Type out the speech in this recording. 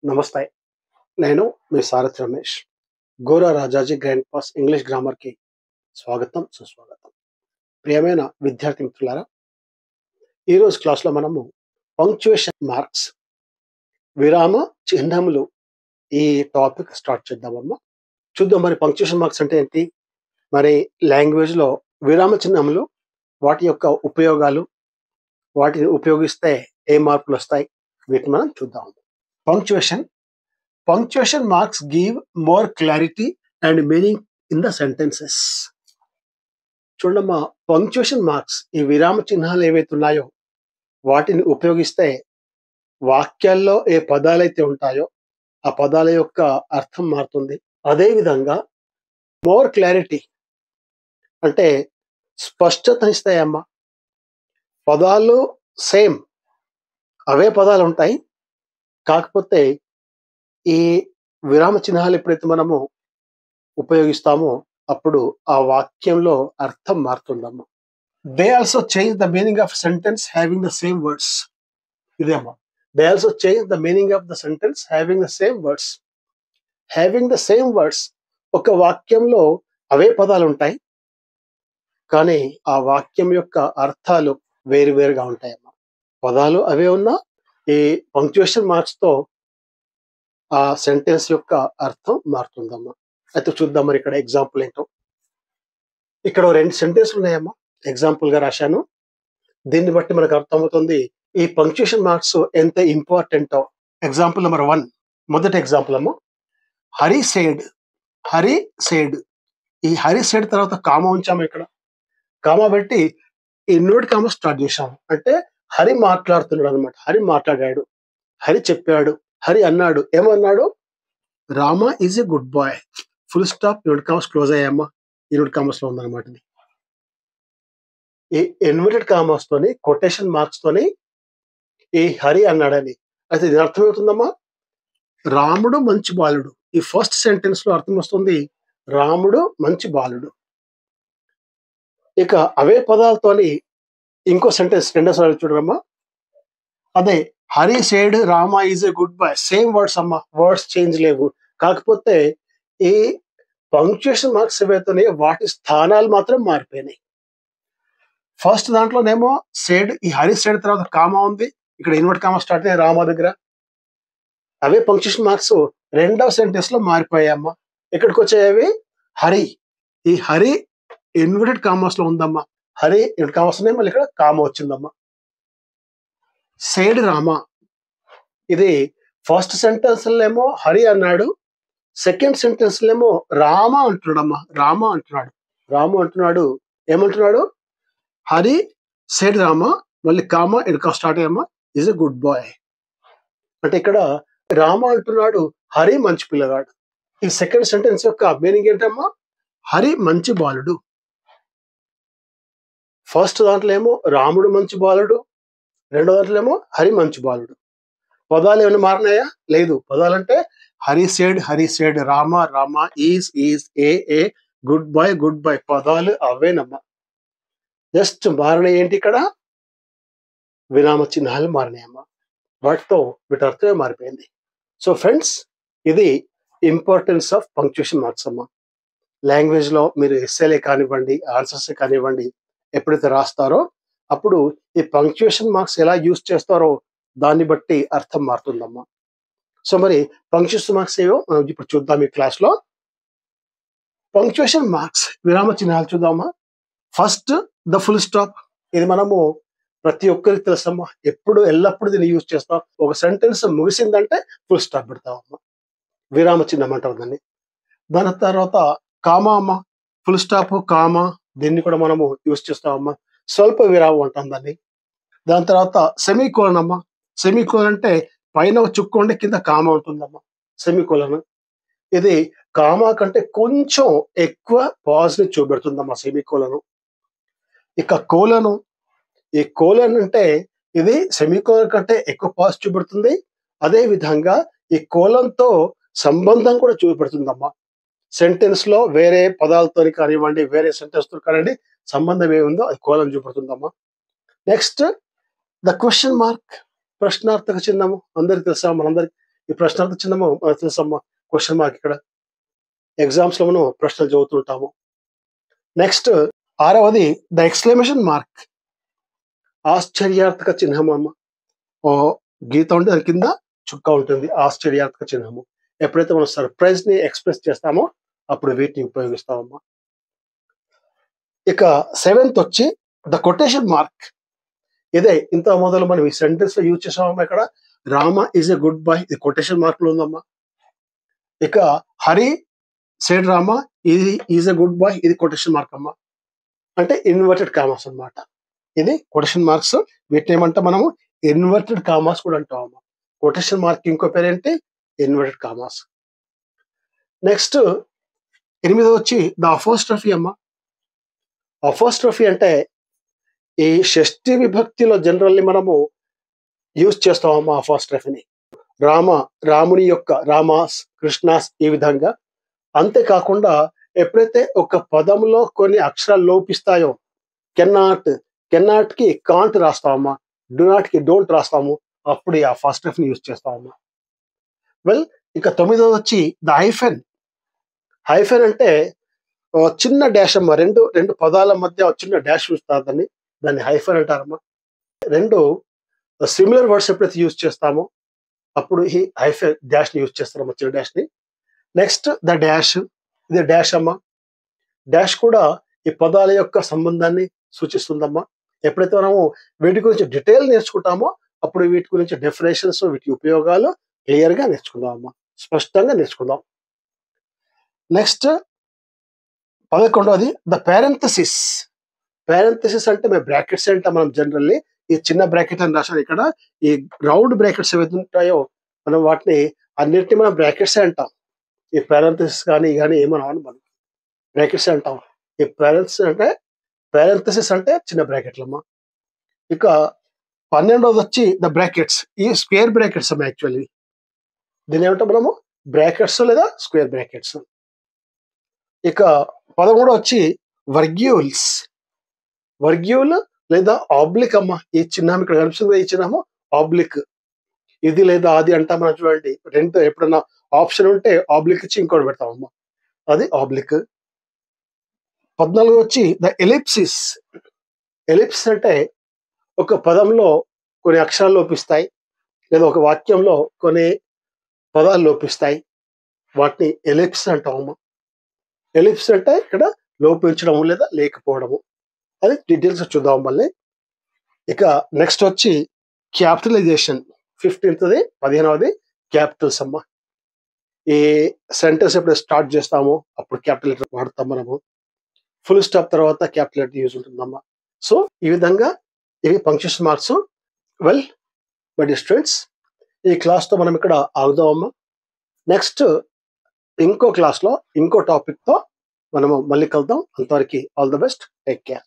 నమస్తే. నేను మీ Sarathi Ramesh. Gora Rajaji grand pass English గ్రామర్‌కి స్వాగతం, సుస్వాగతం. ప్రియమైన విద్యార్థి మిత్రులారా, ఈరోజు క్లాస్‌లో మనము పంక్చుయేషన్ మార్క్స్, విరామ చిహ్నములు ఈ టాపిక్ స్టార్ట్ చేద్దామమ్మా. చూద్దాం మరి పంక్చుయేషన్ మార్క్స్ అంటే ఏంటి? మరి లాంగ్వేజ్‌లో విరామ చిహ్నములు, వాటి యొక్క ఉపయోగాలు, వాటిని ఉపయోగిస్తే ఏ మార్కులొస్తాయి? వీటిని మనం చూద్దాం. Punctuation marks give more clarity and meaning in the sentences. చూడమ్మా, పంక్చుయేషన్ మార్క్స్, ఈ విరామ చిహ్నాలు ఏవైతే ఉన్నాయో వాటిని ఉపయోగిస్తే వాక్యాల్లో ఏ పదాలైతే ఉంటాయో ఆ పదాల యొక్క అర్థం మారుతుంది. అదేవిధంగా మోర్ క్లారిటీ అంటే స్పష్టతనిస్తాయమ్మా. పదాలు సేమ్, అవే పదాలు ఉంటాయి. కాకపోతే ఈ విరామ చిహ్నాలు ఎప్పుడైతే మనము ఉపయోగిస్తామో అప్పుడు ఆ వాక్యంలో అర్థం మారుతుందమ్మా. They also change the meaning of sentence having the same words. ఇదేమ్మా, they also change the meaning of the sentence having the same words. Having the same words, ఒక వాక్యంలో అవే పదాలు ఉంటాయి, కానీ ఆ వాక్యం యొక్క అర్థాలు వేరువేరుగా ఉంటాయమ్మా. పదాలు అవే ఉన్నా ఈ పంక్చుయేషన్ మార్క్స్ తో ఆ సెంటెన్స్ యొక్క అర్థం మారుతుందమ్మా. అయితే చూద్దాం మరి ఇక్కడ ఎగ్జాంపుల్ ఏంటో. ఇక్కడ 2 సెంటెన్స్‌లు ఉన్నాయమ్మా. ఎగ్జాంపుల్ గా రాశాను. దీన్ని బట్టి మనకు అర్థమవుతుంది ఈ పంక్చుయేషన్ మార్క్స్ ఎంత ఇంపార్టెంటో. ఎగ్జాంపుల్ నెంబర్ 1, మొదటి ఎగ్జాంపుల్ అమ్మా. హరి సేడ్. హరి సేడ్, ఈ హరి సేడ్ తర్వాత కామా ఉంచాము. ఇక్కడ కామా పెట్టి ఇన్వర్టెడ్ కామా స్టార్ట్ చేశాము. అంటే హరి మాట్లాడుతున్నాడు అనమాట. హరి మాట్లాడాడు, హరి చెప్పాడు, హరి అన్నాడు. ఏమన్నాడు? Rama is a good boy. Full stop, inverted commas close అయ్యామ్మా. ఇన్వర్టెడ్ కామర్స్ లో ఉందన్నమాట ఇది. ఈ ఇన్వర్టెడ్ కామర్స్ తోని, కొటేషన్ మార్క్స్ తోని ఈ హరి అన్నాడని. అయితే ఇది అర్థమవుతుందమ్మా, రాముడు మంచి బాలుడు. ఈ ఫస్ట్ సెంటెన్స్ లో అర్థం వస్తుంది, రాముడు మంచి బాలుడు. ఇక అవే పదాలతోని ఇంకో సెంటెన్స్, రెండో సారి చూడరమ్మా. అదే Hari said Rama is a good boy. Same words అమ్మా, వర్డ్స్ చేంజ్ లేవు. కాకపోతే ఈ పంక్చుయేషన్ మార్క్స్ ఏవైతే వాటి స్థానాలు మాత్రం మారిపోయినాయి. ఫస్ట్ దాంట్లోనేమో సేడ్, ఈ హరి సేడ్ తర్వాత కామా ఉంది. ఇక్కడ ఇన్వర్ట్ కామా స్టార్ట్ అయ్యాయి రామ దగ్గర. అవే పంక్చుయేషన్ మార్క్స్ రెండవ సెంటెన్స్ లో మారిపోయాయమ్మా. ఎక్కడికి వచ్చాయి? హరి, ఈ హరి ఇన్వర్టెడ్ కామర్స్ లో ఉందమ్మా. హరి ఇన్వర్టెడ్ కామర్స్ ఉన్నాయి, మళ్ళీ ఇక్కడ కామా వచ్చిందమ్మా. సేడ్ రామ, ఇది ఫస్ట్ సెంటెన్స్ ఏమో హరి అన్నాడు, సెకండ్ సెంటెన్స్ ఏమో రామ అంటున్నాడమ్మా. రామ అంటున్నాడు, రామ అంటున్నాడు. ఏమంటున్నాడు? హరి సేడ్ రామ, మళ్ళీ కామా ఇక్కడ స్టార్ట్ అయ్యమ్మా, ఈజ్ ఎ గుడ్ బాయ్. అంటే ఇక్కడ రామ అంటున్నాడు, హరి మంచి పిల్లగాడు. ఈ సెకండ్ సెంటెన్స్ యొక్క మీనింగ్ ఏంటమ్మా? హరి మంచి బాలుడు. ఫస్ట్ దాంట్లో ఏమో రాముడు మంచి బాలుడు, రెండో దాంట్లో ఏమో హరి మంచి బాలుడు. పదాలు ఏమైనా మారినాయా? లేదు. పదాలంటే Hari said Rama, Rama is a good boy, good boy. పదాలు అవేనమ్మా. జస్ట్ మారిన ఏంటి? ఇక్కడ విరామ చిహ్నాలు మారినాయమ్మా. వాటితో వీటి అర్థమే మారిపోయింది. సో ఫ్రెండ్స్, ఇది ఇంపార్టెన్స్ ఆఫ్ పంక్చుయేషన్ మార్క్స్ అమ్మా. లాంగ్వేజ్ లో మీరు ఎస్ఏలే కానివ్వండి, ఆన్సర్స్ కానివ్వండి, ఎప్పుడైతే రాస్తారో అప్పుడు ఈ పంక్చుయేషన్ మార్క్స్ ఎలా యూజ్ చేస్తారో దాన్ని బట్టి అర్థం మారుతుందమ్మా. సో మరి పంక్చుయేషన్ మార్క్స్ ఏవో మనం ఇప్పుడు చూద్దాం ఈ క్లాస్ లో. పంక్చుయేషన్ మార్క్స్, విరామ చిహ్నాలు చూద్దామా. First the full stop. ఇది మనము ప్రతి ఒక్కరికి తెలుసమ్మా. ఎల్లప్పుడు దీన్ని యూజ్ చేస్తాం. ఒక సెంటెన్స్ ముగిసిందంటే ఫుల్ స్టాప్ పెడతామమ్మా, విరామ చిహ్నం అంటాం దాన్ని. దాని తర్వాత కామా అమ్మా, ఫుల్ స్టాప్ కామా, దీన్ని కూడా మనము యూజ్ చేస్తామమ్మా. స్వల్ప విరామం అంటాం దాన్ని. దాని తర్వాత సెమీకోలన్ అమ్మా. సెమీకోలన్ అంటే పైన ఒక చుక్క ఉంటే కింద కామా ఉంటుందమ్మా, సెమీకోలన్. ఇది కామా కంటే కొంచెం ఎక్కువ పాజ్ ని చూపెడుతుందమ్మా సెమీకోలను. ఇక కోలను, ఈ కోలన్ అంటే ఇది సెమీకోలన్ కంటే ఎక్కువ పాజ్ చూపెడుతుంది. అదే విధంగా ఈ కోలంతో సంబంధం కూడా చూపెడుతుందమ్మా. సెంటెన్స్ లో వేరే పదాలతో కానివ్వండి, వేరే సెంటెన్స్ తో కానివ్వండి, సంబంధం ఏముందో అది కోలం చూపెడుతుందమ్మా. నెక్స్ట్ ద క్వశ్చన్ మార్క్, ప్రశ్నార్థక చిహ్నము. అందరికి తెలుసా, మనందరికి ఈ ప్రశ్నార్థ చిహ్నము మనకు తెలుసమ్మా, క్వశ్చన్ మార్క్. ఇక్కడ ఎగ్జామ్స్ లో మనం ప్రశ్నలు చదువుతుంటాము. నెక్స్ట్ 6వది ద ఎక్స్క్లమేషన్ మార్క్, ఆశ్చర్యార్థక చిహ్నం అమ్మ. ఓ గీత ఉంటే దాని కింద చుక్క ఉంటుంది, ఆశ్చర్యార్థక చిహ్నము. ఎప్పుడైతే మనం సర్ప్రైజ్ ని ఎక్స్ప్రెస్ చేస్తామో అప్పుడు వీటిని ఉపయోగిస్తామమ్మా. ఇక 7th వచ్చి ద కొటేషన్ మార్క్. ఇదే ఇంత మొదలు మనం ఈ సెంటెన్స్ లో యూజ్ చేసామమ్మా. ఇక్కడ Rama is a good boy, ఇది కొటేషన్ మార్క్ లో ఉందమ్మా. ఇక హరి సెడ్ రామ ఇది ఈజ్ ఎ గుడ్ బాయ్, ఇది కొటేషన్ మార్క్ అమ్మా. అంటే ఇన్వర్టెడ్ కామాస్ అన్నమాట. ఇది కొటేషన్ మార్క్స్. వీటిని ఏమంటే మనము ఇన్వర్టెడ్ కామాస్ కూడా అంటాం అమ్మా. కొటేషన్ మార్క్ ఇంకో పేరేంటి, ఇన్వర్టెడ్ కామాస్. నెక్స్ట్ 8వ వచ్చి ద అపోస్ట్రఫీ అమ్మా. అపోస్ట్రఫీ అంటే ఈ షష్ఠి విభక్తిలో జనరల్లీ మనము యూజ్ చేస్తామమ్మా అపోస్ట్రఫీని. రాముని యొక్క, రామాస్, కృష్ణాస్, ఈ విధంగా. అంతేకాకుండా ఎప్పుడైతే ఒక పదంలో కొన్ని అక్షరాలు లోపిస్తాయో, కెన్నాట్ కి కాంట్ రాస్తామమ్మా, డు నాట్ కి డోంట్ రాస్తాము, అప్పుడు ఈ అపోస్ట్రఫీని యూజ్ చేస్తామమ్మా. వెల్, ఇక 9వ వచ్చి ద హైఫెన్. హైఫెన్ అంటే చిన్న డాష్ అమ్మా. రెండు పదాల మధ్య చిన్న డాష్ చూస్తారు, దాన్ని హైఫెన్ అంటారమ్మా. 2 సిమిలర్ వర్డ్స్ ఎప్పుడైతే యూజ్ చేస్తామో అప్పుడు ఈ హైఫెన్ డాష్ ని యూజ్ చేస్తారమ్మా, చిన్న డాష్ ని. నెక్స్ట్ ద డాష్, ఇది డాష్ అమ్మా. డాష్ కూడా ఈ పదాల యొక్క సంబంధాన్ని సూచిస్తుందమ్మా. ఎప్పుడైతే మనము వీటి గురించి డీటెయిల్ నేర్చుకుంటామో అప్పుడు వీటి గురించి డెఫినేషన్స్, వీటి ఉపయోగాలు క్లియర్ గా నేర్చుకుందాం అమ్మా, స్పష్టంగా నేర్చుకుందాం. నెక్స్ట్ 11వది ద పారెంథసిస్. పారెంథసిస్ అంటే మేము బ్రాకెట్స్ అంటాం మనం జనరల్లీ. ఈ చిన్న బ్రాకెట్ అని రాశాను ఇక్కడ. ఈ రౌండ్ బ్రాకెట్స్ ఏవైతే ఉంటాయో మనం వాటిని అన్నిటిని మనం బ్రాకెట్స్ అంటాం. ఈ పారెంథసిస్ కానీ ఏమన్నా మనం బ్రాకెట్స్ అంటాం. ఈ పారెంథసిస్ అంటే చిన్న బ్రాకెట్లు అమ్మా. ఇక 12వది వచ్చి ద బ్రాకెట్స్. ఈ స్క్వేర్ బ్రాకెట్స్ అమ్మా. యాక్చువల్లీ దీని ఏమంటాం మనము, బ్రాకెట్స్ లేదా స్క్వేర్ బ్రాకెట్స్. ఇక 13 వచ్చి వర్గ్యూల్స్. వర్గ్యూల్ లేదా ఆబ్లిక్ అమ్మా. ఈ చిహ్నం ఇక్కడ కనిపిస్తుంది, ఈ చిహ్నము ఆబ్లిక్. ఇది లేదా అది అంటాం మనం చూడండి. రెండు ఎప్పుడన్నా ఆప్షన్ ఉంటే ఆబ్లిక్ ఇచ్చి ఇంకోటి పెడతామమ్మా, అది ఆబ్లిక్. 14 వచ్చి ద ఎలిప్సిస్. ఎలిప్స్ అంటే ఒక పదంలో కొన్ని అక్షరాలు లోపిస్తాయి, లేదా ఒక వాక్యంలో కొన్ని పదాలు లోపిస్తాయి, వాటిని ఎలిప్స్ అంటామమ్మా. ఎలిప్స్ అంటే ఇక్కడ లోపించడము లేదా లేకపోవడము. అది డీటెయిల్స్ చూద్దాం మళ్ళీ. ఇక నెక్స్ట్ వచ్చి క్యాపిటలైజేషన్. 15వది క్యాపిటల్స్ అమ్మా. ఈ సెంటెన్స్ ఎప్పుడు స్టార్ట్ చేస్తామో అప్పుడు క్యాపిటల్ లెటర్ వాడతాం మనము. ఫుల్ స్టాప్ తర్వాత క్యాపిటల్ లెటర్ యూజ్ ఉంటుందమ్మా. సో ఈ విధంగా ఇవి punctuation marks. Well my dear students, ఈ క్లాస్తో మనం ఇక్కడ ఆగుదామమ్మా. నెక్స్ట్ ఇంకో క్లాస్లో ఇంకో టాపిక్తో మనము మళ్ళీ కలుద్దాం. అంతవరకు all the best, take care.